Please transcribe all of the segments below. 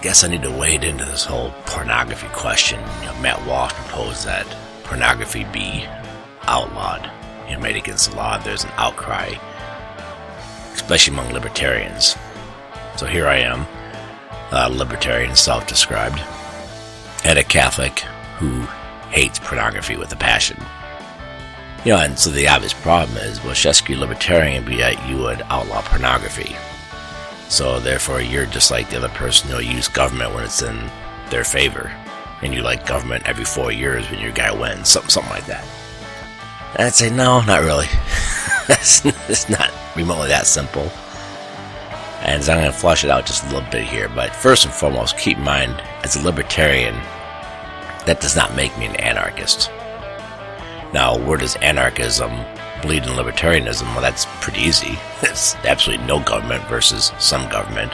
guess I need to wade into this whole pornography question. Matt Walsh proposed that pornography be outlawed, made against the law. There's an outcry, especially among libertarians. So here I am, a libertarian, self-described, and a Catholic who hates pornography with a passion. And so the obvious problem is, well, Shesky libertarian, but yet you would outlaw pornography. So therefore, you're just like the other person who'll use government when it's in their favor, and you like government every 4 years when your guy wins, something like that. And I'd say, no, not really. It's not remotely that simple. And so I'm going to flush it out just a little bit here. But first and foremost, keep in mind, as a libertarian, that does not make me an anarchist. Now, where does anarchism bleed in libertarianism? Well, that's pretty easy. It's absolutely no government versus some government.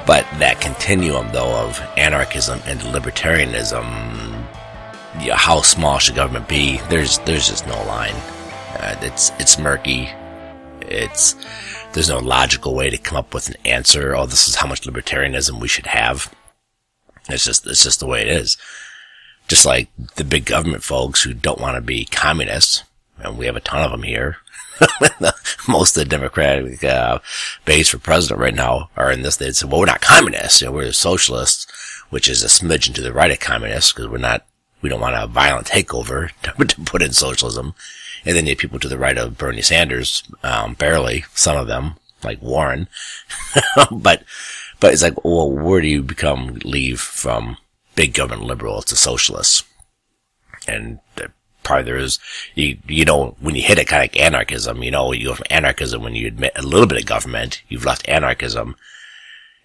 But that continuum, though, of anarchism and libertarianism, how small should government be? There's just no line. It's murky. There's no logical way to come up with an answer. Oh, this is how much libertarianism we should have. It's just the way it is. Just like the big government folks who don't want to be communists, and we have a ton of them here. Most of the Democratic base for president right now are in this. They say, well, we're not communists. We're socialists, which is a smidgen to the right of communists, because we don't want a violent takeover to put in socialism. And then you have people to the right of Bernie Sanders, barely, some of them, like Warren. but it's like, well, where do you leave from big government liberal to socialists? And part of there is, when you hit it, kind of like anarchism, you go from anarchism when you admit a little bit of government, you've left anarchism,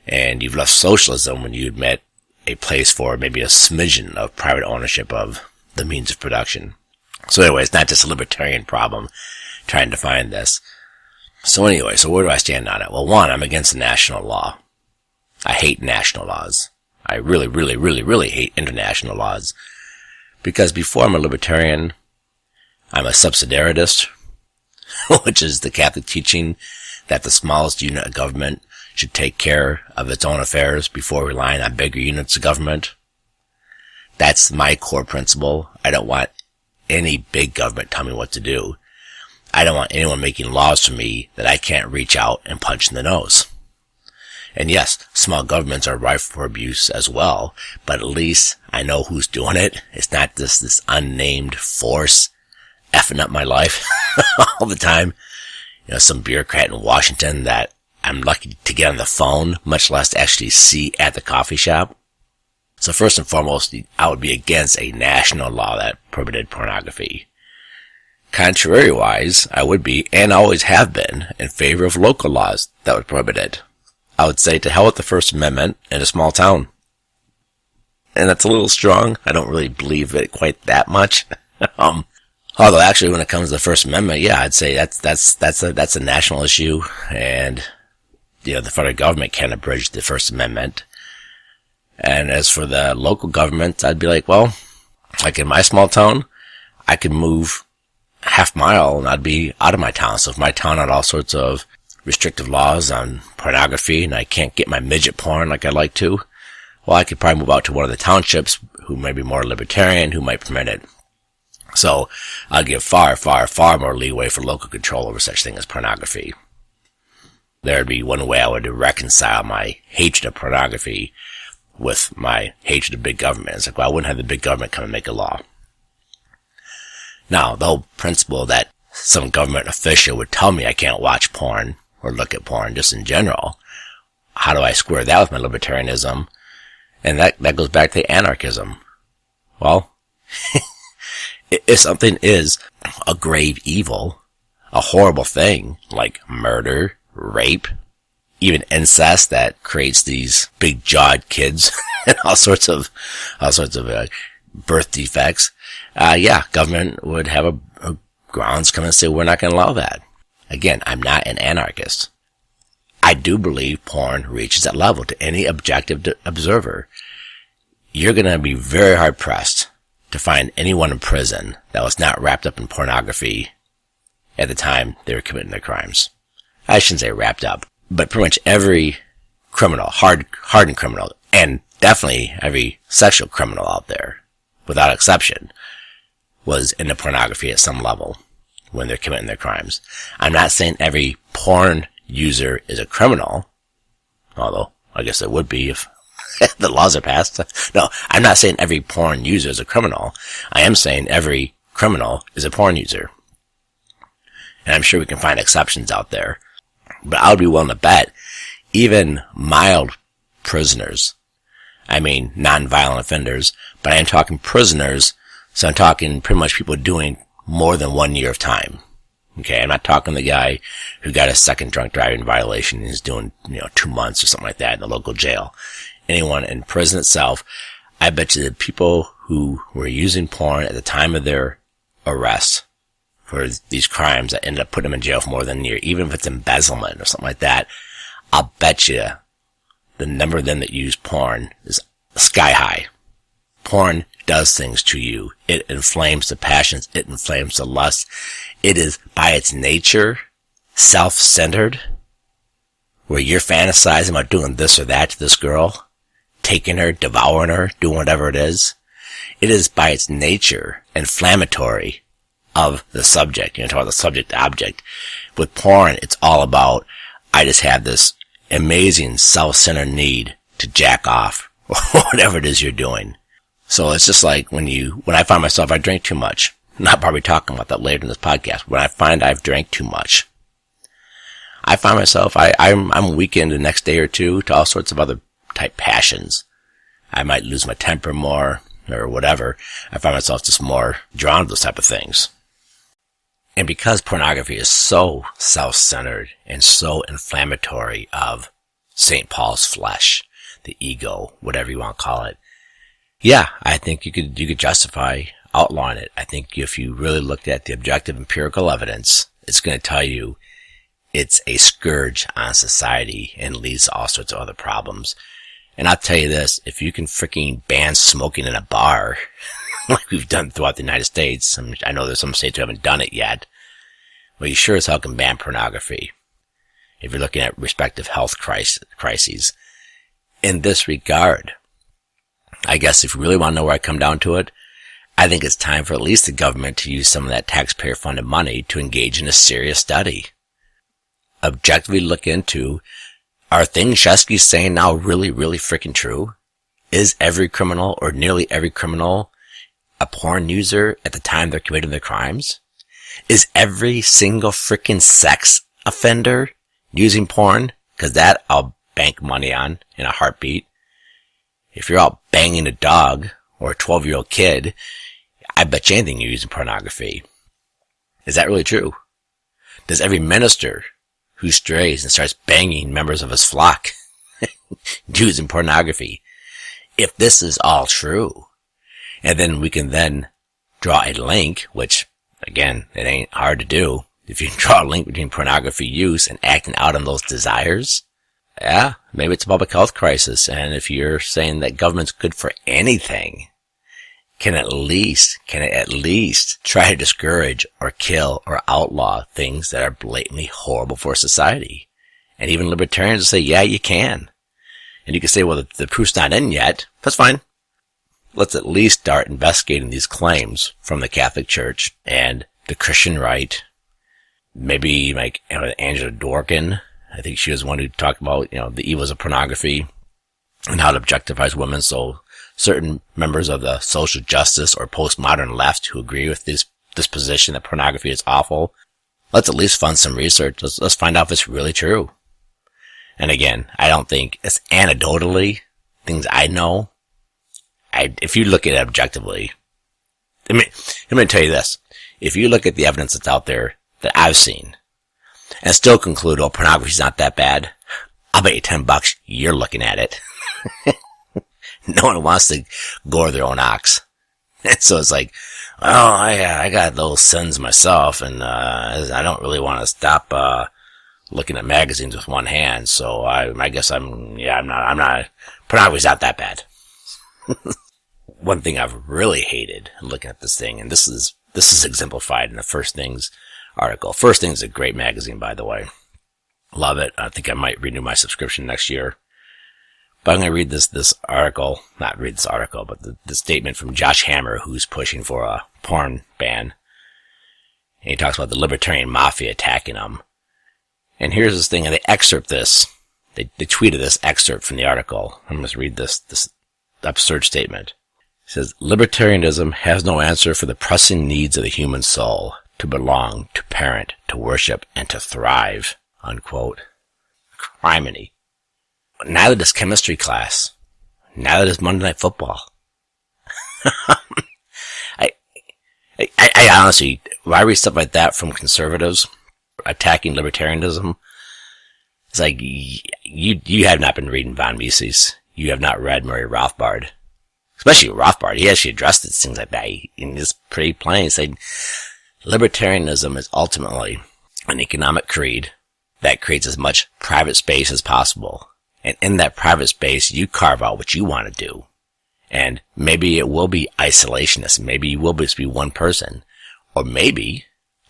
and you've left socialism when you admit a place for maybe a smidgen of private ownership of the means of production. So anyway, it's not just a libertarian problem trying to find this. So anyway, where do I stand on it? Well, one, I'm against the national law. I hate national laws. I really, really, really, really hate international laws. Because before I'm a libertarian, I'm a subsidiaritist, which is the Catholic teaching that the smallest unit of government should take care of its own affairs before relying on bigger units of government. That's my core principle. I don't want any big government tell me what to do. I don't want anyone making laws for me that I can't reach out and punch in the nose. And yes, small governments are rife for abuse as well, but at least I know who's doing it. It's not this unnamed force effing up my life all the time. Some bureaucrat in Washington that I'm lucky to get on the phone, much less to actually see at the coffee shop. So first and foremost, I would be against a national law that prohibited pornography. Contrary-wise, I would be, and always have been, in favor of local laws that would prohibit it. I would say to hell with the First Amendment in a small town. And that's a little strong. I don't really believe it quite that much. Although actually when it comes to the First Amendment, yeah, I'd say that's a national issue, and the federal government can't abridge the First Amendment. And as for the local government, I'd be like, well, like in my small town, I could move half mile and I'd be out of my town. So if my town had all sorts of restrictive laws on pornography and I can't get my midget porn like I'd like to, well, I could probably move out to one of the townships who may be more libertarian, who might permit it. So I'll give far, far, far more leeway for local control over such thing as pornography. There'd be one way I would reconcile my hatred of pornography with my hatred of big government. It's like, well, I wouldn't have the big government come and make a law. Now, the whole principle that some government official would tell me I can't watch porn or look at porn just in general, how do I square that with my libertarianism? And that goes back to anarchism. Well, if something is a grave evil, a horrible thing, like murder, rape, even incest that creates these big jawed kids and all sorts of birth defects, government would have a grounds come and say, we're not going to allow that. Again, I'm not an anarchist. I do believe porn reaches that level to any objective observer. You're going to be very hard pressed to find anyone in prison that was not wrapped up in pornography at the time they were committing their crimes. I shouldn't say wrapped up, but pretty much every criminal, hardened criminal, And definitely every sexual criminal out there, without exception, was into pornography at some level when they're committing their crimes. I'm not saying every porn user is a criminal, although I guess it would be if the laws are passed. No, I'm not saying every porn user is a criminal. I am saying every criminal is a porn user. And I'm sure we can find exceptions out there. But I would be willing to bet even mild prisoners, I mean non-violent offenders, but I am talking prisoners, so I'm talking pretty much people doing more than 1 year of time. Okay, I'm not talking the guy who got a second drunk driving violation and is doing, 2 months or something like that in the local jail. Anyone in prison itself, I bet you the people who were using porn at the time of their arrest for these crimes that ended up putting them in jail for more than a year, even if it's embezzlement or something like that, I'll bet you the number of them that use porn is sky high. Porn does things to you. It inflames the passions. It inflames the lust. It is, by its nature, self-centered, where you're fantasizing about doing this or that to this girl, taking her, devouring her, doing whatever it is. It is, by its nature, inflammatory of the subject. Talk about the subject-object. With porn, it's all about, I just have this amazing self-centered need to jack off, or whatever it is you're doing. So it's just like when I find myself, I drink too much. I'm not probably talking about that later in this podcast. When I find I've drank too much, I find myself, I'm weakened the next day or two to all sorts of other type passions. I might lose my temper more or whatever. I find myself just more drawn to those type of things. And because pornography is so self-centered and so inflammatory of St. Paul's flesh, the ego, whatever you want to call it, yeah, I think you could justify outlawing it. I think if you really looked at the objective empirical evidence, it's going to tell you it's a scourge on society and leads to all sorts of other problems. And I'll tell you this, if you can freaking ban smoking in a bar, like we've done throughout the United States, I know there's some states who haven't done it yet, but you sure as hell can ban pornography if you're looking at respective health crises. In this regard, I guess if you really want to know where I come down to it, I think it's time for at least the government to use some of that taxpayer-funded money to engage in a serious study. Objectively look into, are things Shesky's saying now really, really freaking true? Is every criminal, or nearly every criminal, a porn user at the time they're committing their crimes? Is every single freaking sex offender using porn? Because that I'll bank money on in a heartbeat. If you're out banging a dog or a 12-year-old kid, I bet you anything you're using pornography. Is that really true? Does every minister who strays and starts banging members of his flock using pornography? If this is all true, and then we can then draw a link, which, again, it ain't hard to do. If you can draw a link between pornography use and acting out on those desires, yeah, maybe it's a public health crisis. And if you're saying that government's good for anything, can it at least try to discourage or kill or outlaw things that are blatantly horrible for society? And even libertarians say, yeah, you can. And you can say, well, the proof's not in yet. That's fine. Let's at least start investigating these claims from the Catholic Church and the Christian right. Maybe like Angela Dworkin. I think she was one who talked about, the evils of pornography and how it objectifies women. So certain members of the social justice or postmodern left who agree with this position that pornography is awful, let's at least fund some research. Let's find out if it's really true. And again, I don't think it's anecdotally things I know. If you look at it objectively, let me tell you this. If you look at the evidence that's out there that I've seen and still conclude, oh, pornography's not that bad, I'll bet you $10 you're looking at it. No one wants to gore their own ox. So it's like, oh, I got those sins myself, and I don't really want to stop looking at magazines with one hand. So I guess I'm not. Pornography's not that bad. One thing I've really hated looking at this thing, and this is exemplified in the First Things article. First Things is a great magazine, by the way. Love it. I think I might renew my subscription next year. But I'm going to read this article, not read this article, but the statement from Josh Hammer, who's pushing for a porn ban. And he talks about the libertarian mafia attacking him. And here's this thing, and they excerpt this. They tweeted this excerpt from the article. I'm going to read this absurd statement. It says, libertarianism has no answer for the pressing needs of the human soul, to belong, to parent, to worship, and to thrive, unquote. Criminy. Neither does chemistry class. Neither does Monday Night Football. I honestly, when I read stuff like that from conservatives attacking libertarianism, it's like, you have not been reading von Mises. You have not read Murray Rothbard. Especially Rothbard. He actually addressed things like that. And it's pretty plain. He said, libertarianism is ultimately an economic creed that creates as much private space as possible. And in that private space, you carve out what you want to do. And maybe it will be isolationist. Maybe you will just be one person. Or maybe,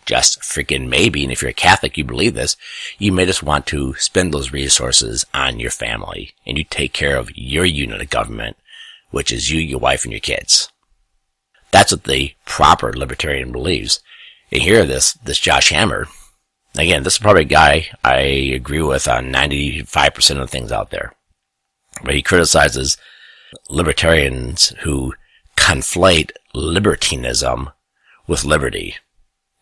just freaking maybe, and if you're a Catholic, you believe this, you may just want to spend those resources on your family. And you take care of your unit of government, which is you, your wife, and your kids. That's what the proper libertarian believes. And here, this Josh Hammer, again, this is probably a guy I agree with on 95% of the things out there. But he criticizes libertarians who conflate libertinism with liberty.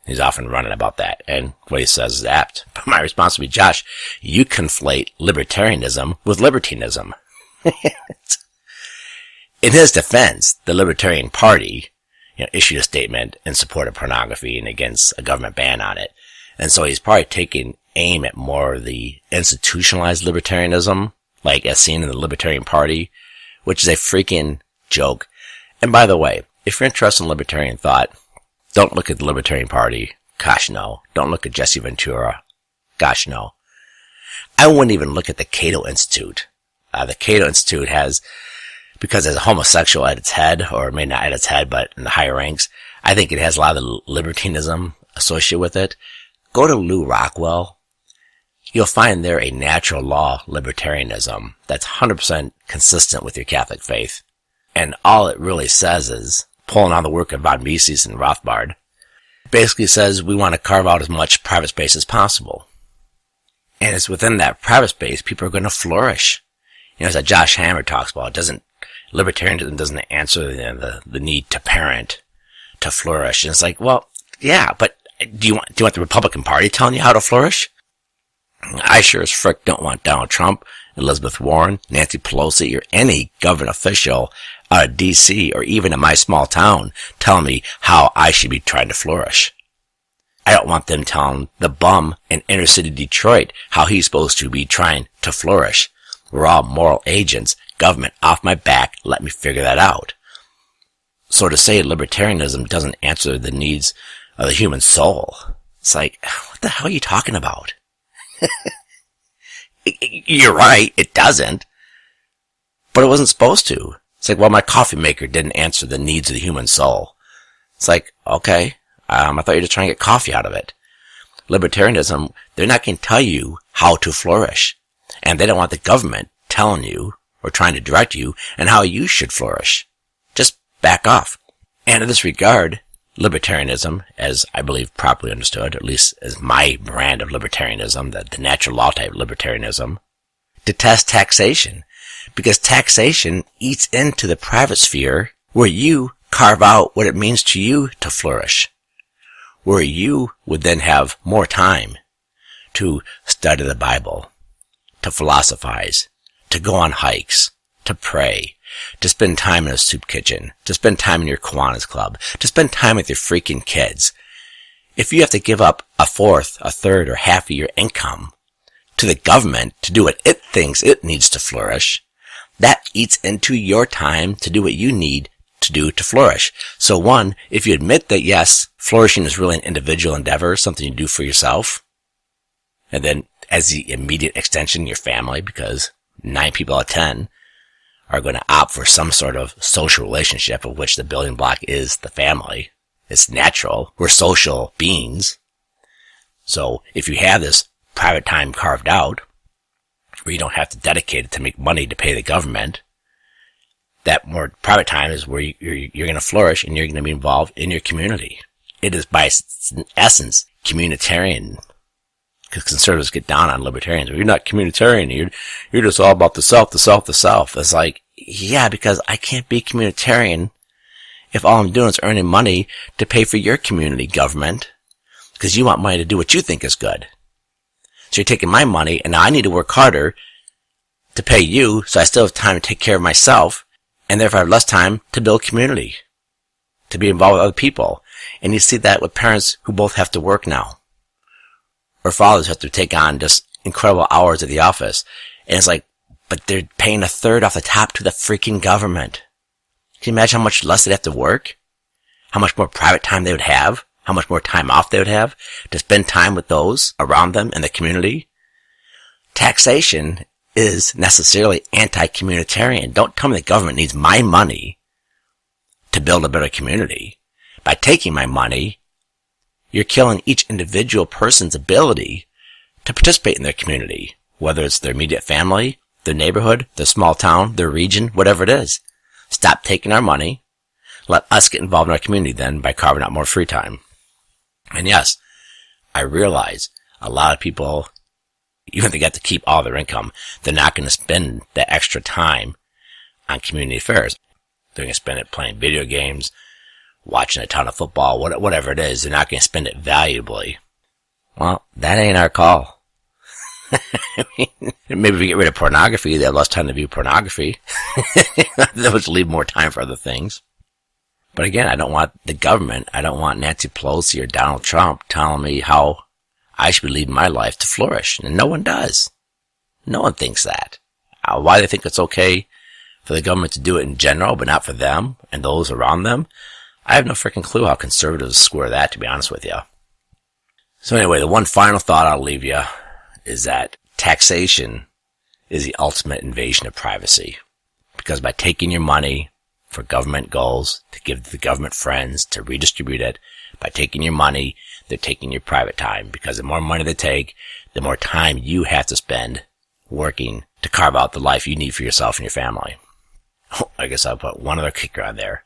He's often running about that. And what he says is apt. But my response would be, Josh, you conflate libertarianism with libertinism. In his defense, the Libertarian Party, issued a statement in support of pornography and against a government ban on it. And so he's probably taking aim at more of the institutionalized libertarianism, like as seen in the Libertarian Party, which is a freaking joke. And by the way, if you're interested in libertarian thought, don't look at the Libertarian Party. Gosh, no. Don't look at Jesse Ventura. Gosh, no. I wouldn't even look at the Cato Institute. The Cato Institute has, because it's a homosexual at its head, or maybe not at its head, but in the higher ranks, I think it has a lot of the libertinism associated with it. Go to Lou Rockwell. You'll find there a natural law libertarianism that's 100% consistent with your Catholic faith. And all it really says is, pulling on the work of von Mises and Rothbard, basically says we want to carve out as much private space as possible. And it's within that private space people are going to flourish. As that Josh Hammer talks about, libertarianism doesn't answer the need to parent, to flourish. And it's like, well, yeah, but do you want the Republican Party telling you how to flourish? I sure as frick don't want Donald Trump, Elizabeth Warren, Nancy Pelosi, or any government official out of D.C. or even in my small town telling me how I should be trying to flourish. I don't want them telling the bum in inner city Detroit how he's supposed to be trying to flourish. We're all moral agents. Government off my back. Let me figure that out. So to say libertarianism doesn't answer the needs of the human soul, it's like, what the hell are you talking about? You're right, it doesn't. But it wasn't supposed to. It's like, well, my coffee maker didn't answer the needs of the human soul. It's like, okay, I thought you were just trying to get coffee out of it. Libertarianism, they're not going to tell you how to flourish. And they don't want the government telling you or trying to direct you and how you should flourish. Just back off. And in this regard, libertarianism, as I believe properly understood, at least as my brand of libertarianism, the natural law type libertarianism, detests taxation. Because taxation eats into the private sphere where you carve out what it means to you to flourish. Where you would then have more time to study the Bible, to philosophize, to go on hikes, to pray, to spend time in a soup kitchen, to spend time in your Kiwanis Club, to spend time with your freaking kids. If you have to give up a fourth, a third, or half of your income to the government to do what it thinks it needs to flourish, that eats into your time to do what you need to do to flourish. So one, if you admit that yes, flourishing is really an individual endeavor, something you do for yourself, and then as the immediate extension, your family, because 9 people out of 10 are going to opt for some sort of social relationship of which the building block is the family. It's natural. We're social beings. So if you have this private time carved out, where you don't have to dedicate it to make money to pay the government. That more private time is where you're going to flourish and you're going to be involved in your community. It is by essence communitarian. Because conservatives get down on libertarians. You're not communitarian. You're just all about the self, the self, the self. It's like, yeah, because I can't be communitarian if all I'm doing is earning money to pay for your community government. Because you want money to do what you think is good. So you're taking my money, and now I need to work harder to pay you, so I still have time to take care of myself, and therefore I have less time to build community, to be involved with other people. And you see that with parents who both have to work now, or fathers have to take on just incredible hours at the office. And it's like, but they're paying a third off the top to the freaking government. Can you imagine how much less they'd have to work? How much more private time they would have? How much more time off they would have to spend time with those around them in the community? Taxation is necessarily anti-communitarian. Don't tell me the government needs my money to build a better community. By taking my money, you're killing each individual person's ability to participate in their community, whether it's their immediate family, their neighborhood, their small town, their region, whatever it is. Stop taking our money. Let us get involved in our community then by carving out more free time. And yes, I realize a lot of people, even if they get to keep all their income, they're not going to spend that extra time on community affairs. They're going to spend it playing video games, watching a ton of football, whatever it is. They're not going to spend it valuably. Well, that ain't our call. I mean, maybe if we get rid of pornography, they have less time to view pornography. That would leave more time for other things. But again, I don't want the government, I don't want Nancy Pelosi or Donald Trump telling me how I should be leading my life to flourish. And no one does. No one thinks that. Why they think it's okay for the government to do it in general, but not for them and those around them, I have no freaking clue how conservatives square that, to be honest with you. So anyway, the one final thought I'll leave you is that taxation is the ultimate invasion of privacy. Because by taking your money for government goals, to give to the government friends, to redistribute it, by taking your money, they're taking your private time. Because the more money they take, the more time you have to spend working to carve out the life you need for yourself and your family. I guess I'll put one other kicker on there.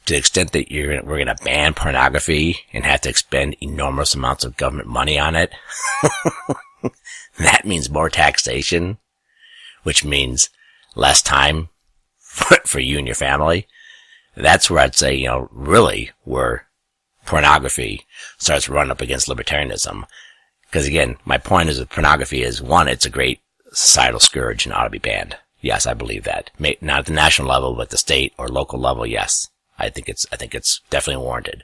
To the extent that we're going to ban pornography and have to expend enormous amounts of government money on it, that means more taxation, which means less time for you and your family. That's where I'd say, really where pornography starts running up against libertarianism. Because again, my point is that pornography is, one, it's a great societal scourge and ought to be banned. Yes, I believe that. Not at the national level, but the state or local level, yes. I think it's definitely warranted.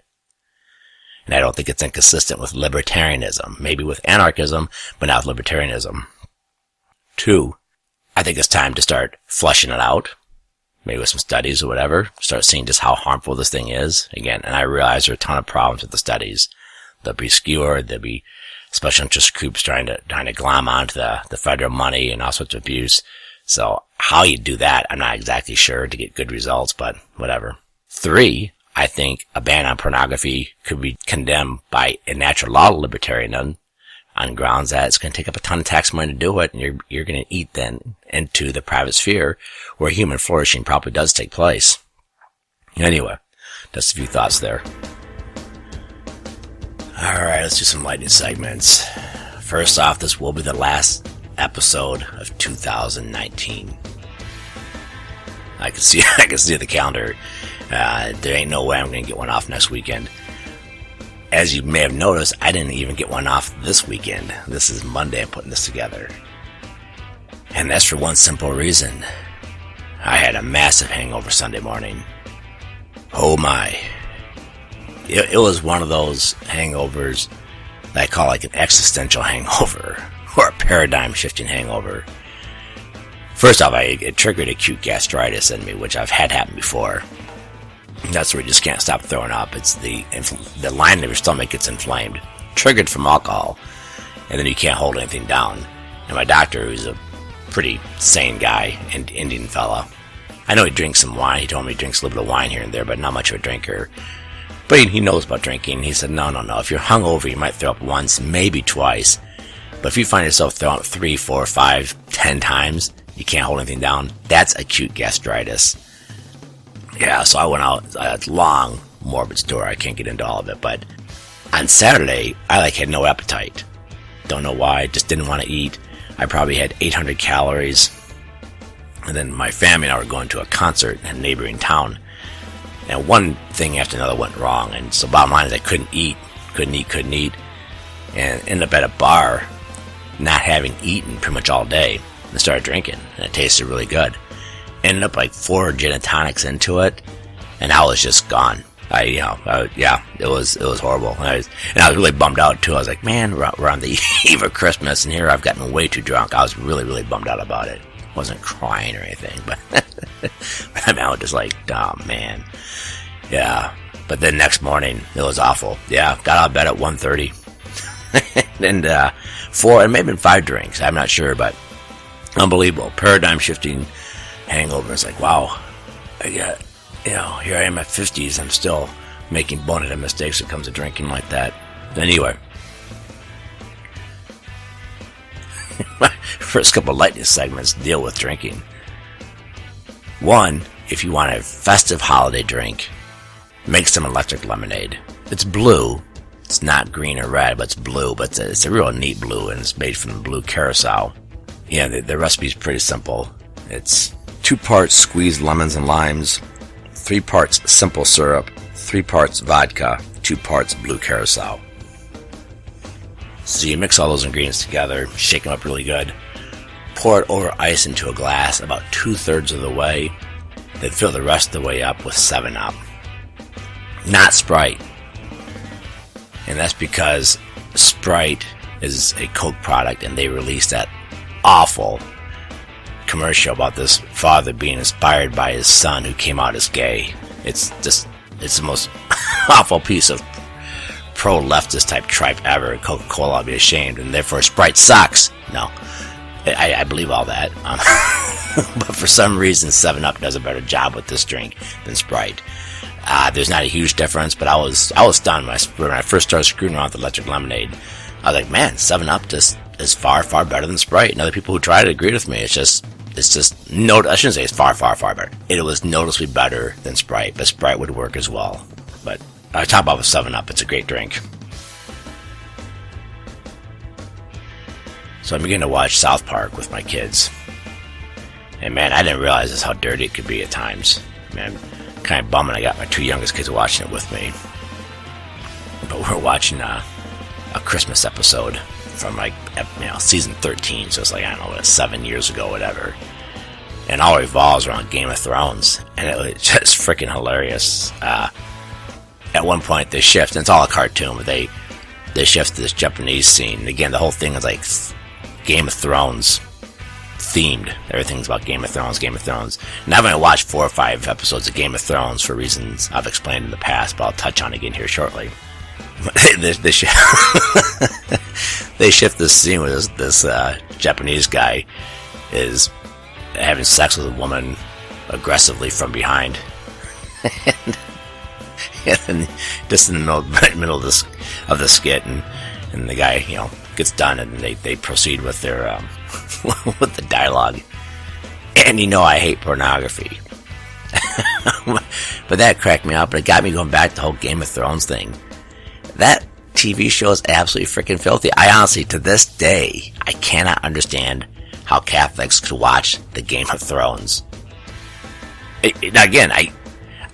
And I don't think it's inconsistent with libertarianism. Maybe with anarchism, but not with libertarianism. 2, I think it's time to start fleshing it out. Maybe with some studies or whatever. Start seeing just how harmful this thing is. Again, and I realize there are a ton of problems with the studies. They'll be skewed. There'll be special interest groups trying to glom onto the federal money and all sorts of abuse. So how you do that, I'm not exactly sure to get good results, but whatever. 3, I think a ban on pornography could be condemned by a natural law libertarian on grounds that it's going to take up a ton of tax money to do it, and you're going to eat then into the private sphere where human flourishing probably does take place. Anyway, just a few thoughts there. Alright, let's do some lightning segments. First off, this will be the last episode of 2019. I can see the calendar. There ain't no way I'm going to get one off next weekend. As you may have noticed, I didn't even get one off this weekend. This is Monday I'm putting this together. And that's for one simple reason. I had a massive hangover Sunday morning. Oh my. It was one of those hangovers that I call like an existential hangover. Or a paradigm shifting hangover. First off, it triggered acute gastritis in me, which I've had happen before. That's where you just can't stop throwing up. It's the lining of your stomach gets inflamed, triggered from alcohol, and then you can't hold anything down. And my doctor, who's a pretty sane guy, an Indian fella, I know he drinks some wine. He told me he drinks a little bit of wine here and there, but not much of a drinker. But he knows about drinking. He said, no. If you're hungover, you might throw up once, maybe twice. But if you find yourself throwing up 3, 4, 5, 10 times, you can't hold anything down, that's acute gastritis. Yeah, so I went out, a long, morbid story. I can't get into all of it, but on Saturday, I had no appetite. Don't know why, just didn't want to eat. I probably had 800 calories. And then my family and I were going to a concert in a neighboring town. And one thing after another went wrong. And so bottom line is I couldn't eat. And ended up at a bar, not having eaten pretty much all day. And started drinking. And it tasted really good. Ended up 4 gin and tonics into it. And I was just gone. It was horrible. And I was really bummed out too. I was like, man, we're on the eve of Christmas, and here I've gotten way too drunk. I was really, really bummed out about it. Wasn't crying or anything, but I was just like, oh man, yeah. But then next morning, it was awful. Yeah, got out of bed at 1:30, and 4, it may have been 5 drinks. I'm not sure, but unbelievable, paradigm shifting hangover. It's like, wow, I got. Here I am at 50s, I'm still making boneheaded mistakes when it comes to drinking like that. Anyway, my first couple of lightning segments deal with drinking. One, if you want a festive holiday drink, make some electric lemonade. It's blue. It's not green or red, but it's blue, but it's a real neat blue, and it's made from blue curacao. Yeah, the recipe's pretty simple. It's 2 parts squeezed lemons and limes, 3 parts simple syrup, 3 parts vodka, 2 parts blue curacao. So you mix all those ingredients together, shake them up really good, pour it over ice into a glass about 2/3 of the way, then fill the rest of the way up with 7-Up. Not Sprite. And that's because Sprite is a Coke product, and they released that awful commercial about this father being inspired by his son who came out as gay. It's the most awful piece of pro-leftist type tripe ever. Coca-Cola will be ashamed, and therefore Sprite sucks. No, I believe all that. But for some reason 7-Up does a better job with this drink than Sprite. There's not a huge difference, but I was stunned when I first started screwing around with electric lemonade. I was like, man, 7-Up just is far, far better than Sprite. And other people who tried it agreed with me. It's just I shouldn't say it's far, far, far better. It was noticeably better than Sprite, but Sprite would work as well. But I talk about with 7-Up, it's a great drink. So I'm beginning to watch South Park with my kids. And man, I didn't realize just how dirty it could be at times. Man, kind of bumming I got my 2 youngest kids watching it with me. But we're watching a Christmas episode from season 13, so it's I don't know, 7 years ago, whatever. And all revolves around Game of Thrones, and it was just freaking hilarious. At one point they shift, and it's all a cartoon, but they shift to this Japanese scene. And again, the whole thing is Game of Thrones themed. Everything's about Game of Thrones. And I've only watched 4 or 5 episodes of Game of Thrones for reasons I've explained in the past, but I'll touch on again here shortly. They shift this scene where this Japanese guy is having sex with a woman aggressively from behind. And then just in the middle of the skit, and the guy gets done, and they proceed with their with the dialogue. And I hate pornography. But that cracked me up, but it got me going back to the whole Game of Thrones thing. That TV show is absolutely freaking filthy. I honestly, to this day, I cannot understand how Catholics could watch the Game of Thrones. Again,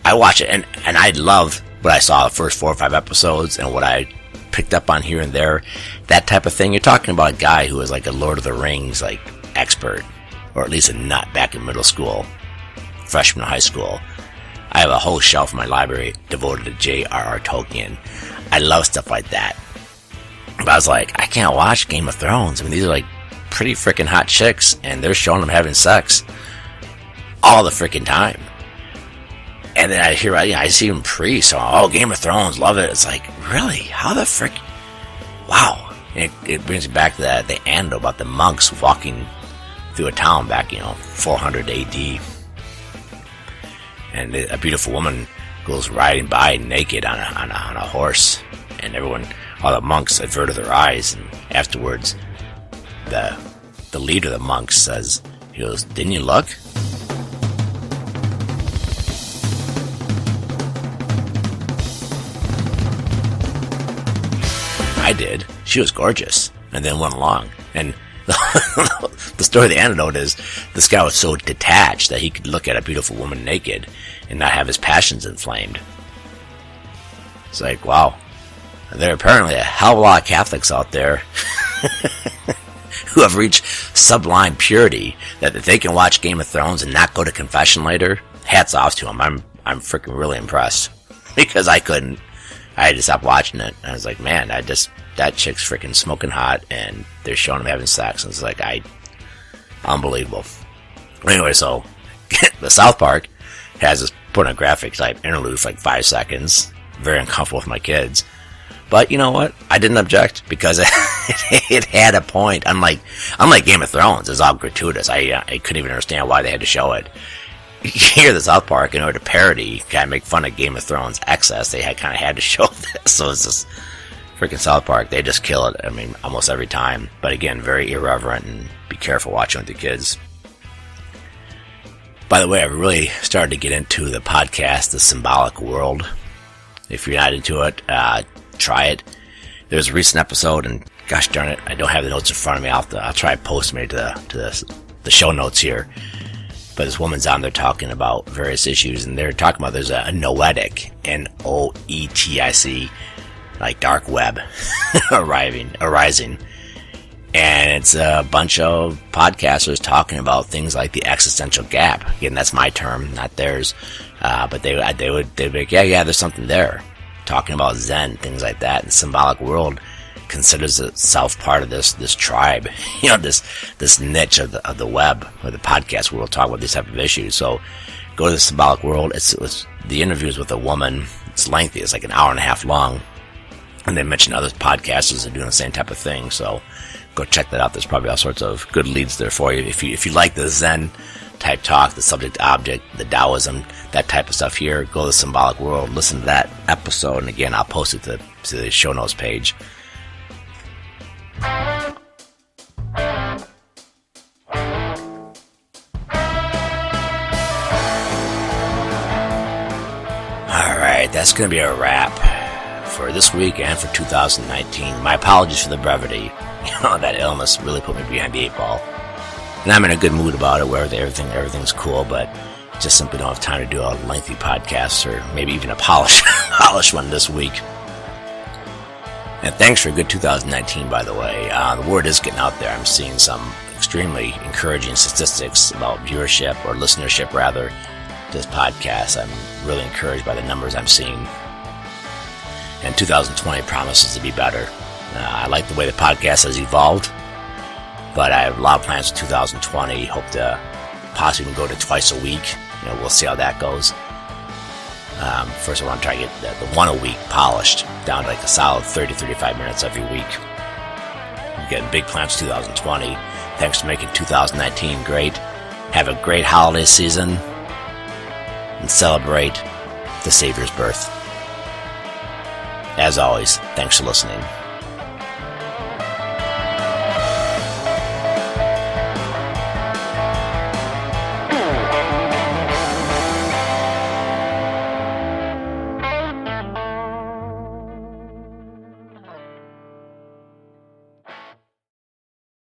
I watch it, and I love what I saw the first 4 or 5 episodes, and what I picked up on here and there. That type of thing. You're talking about a guy who was like a Lord of the Rings expert, or at least a nut back in middle school, freshman high school. I have a whole shelf in my library devoted to J.R.R. Tolkien. I love stuff like that. But I was like, I can't watch Game of Thrones. I mean, these are pretty freaking hot chicks, and they're showing them having sex all the freaking time. And then I see them priests, Game of Thrones, love it. It's like, really? How the frick? Wow. And it brings me back to the end about the monks walking through a town back, 400 AD. And a beautiful woman goes riding by naked on a horse, and all the monks averted their eyes, and afterwards the leader, the monk, says, he goes, "Didn't you look?" I did. She was gorgeous. And then went along. And the story of the antidote is this guy was so detached that he could look at a beautiful woman naked and not have his passions inflamed. It's like, wow. There are apparently a hell of a lot of Catholics out there who have reached sublime purity that if they can watch Game of Thrones and not go to confession later, hats off to them. I'm freaking really impressed. Because I couldn't. I had to stop watching it. I was like, man, that chick's freaking smoking hot, and they're showing him having sex, and it's like, unbelievable. Anyway, so, the South Park has this pornographic type interlude for like 5 seconds. Very uncomfortable with my kids. But you know what? I didn't object, because it had a point. Unlike Game of Thrones, it's all gratuitous. I couldn't even understand why they had to show it. Here, the South Park, in order to parody, kind of make fun of Game of Thrones excess, they kind of had to show this. So it's just freaking South Park. They just kill it. I mean, almost every time. But again, very irreverent, and be careful watching with your kids. By the way, I've really started to get into the podcast, The Symbolic World. If you're not into it, try it. There's a recent episode, and gosh darn it, I don't have the notes in front of me. I'll try to post them to the show notes here. But this woman's on there talking about various issues, and they're talking about there's a noetic, Noetic, like dark web, arising. And it's a bunch of podcasters talking about things like the existential gap. Again, that's my term, not theirs. But they'd be like, yeah, there's something there. Talking about Zen, things like that. And the symbolic world considers itself part of this tribe, this niche of the web, or the podcast world, talk about these type of issues. So go to the symbolic world. It's the interviews with a woman. It's lengthy. It's like an hour and a half long. And they mention other podcasters are doing the same type of thing. So go check that out. There's probably all sorts of good leads there for you. If you like the Zen type talk, the subject object, the Taoism, that type of stuff here, go to the symbolic world, listen to that episode. And again, I'll post it to the show notes page. Alright, that's going to be a wrap for this week and for 2019. My apologies for the brevity. That illness really put me behind the 8 ball. And I'm in a good mood about it, where everything's cool, but just simply don't have time to do a lengthy podcast, or maybe even a polished one this week. And thanks for a good 2019, by the way. The word is getting out there. I'm seeing some extremely encouraging statistics about viewership, or listenership rather, to this podcast. I'm really encouraged by the numbers I'm seeing. And 2020 promises to be better. I like the way the podcast has evolved, but I have a lot of plans for 2020. Hope to possibly go to twice a week. We'll see how that goes. First, I want to try to get the one a week polished down to like a solid 30-35 minutes every week. I'm getting big plans for 2020. Thanks for making 2019 great. Have a great holiday season, and celebrate the Savior's birth. As always, thanks for listening.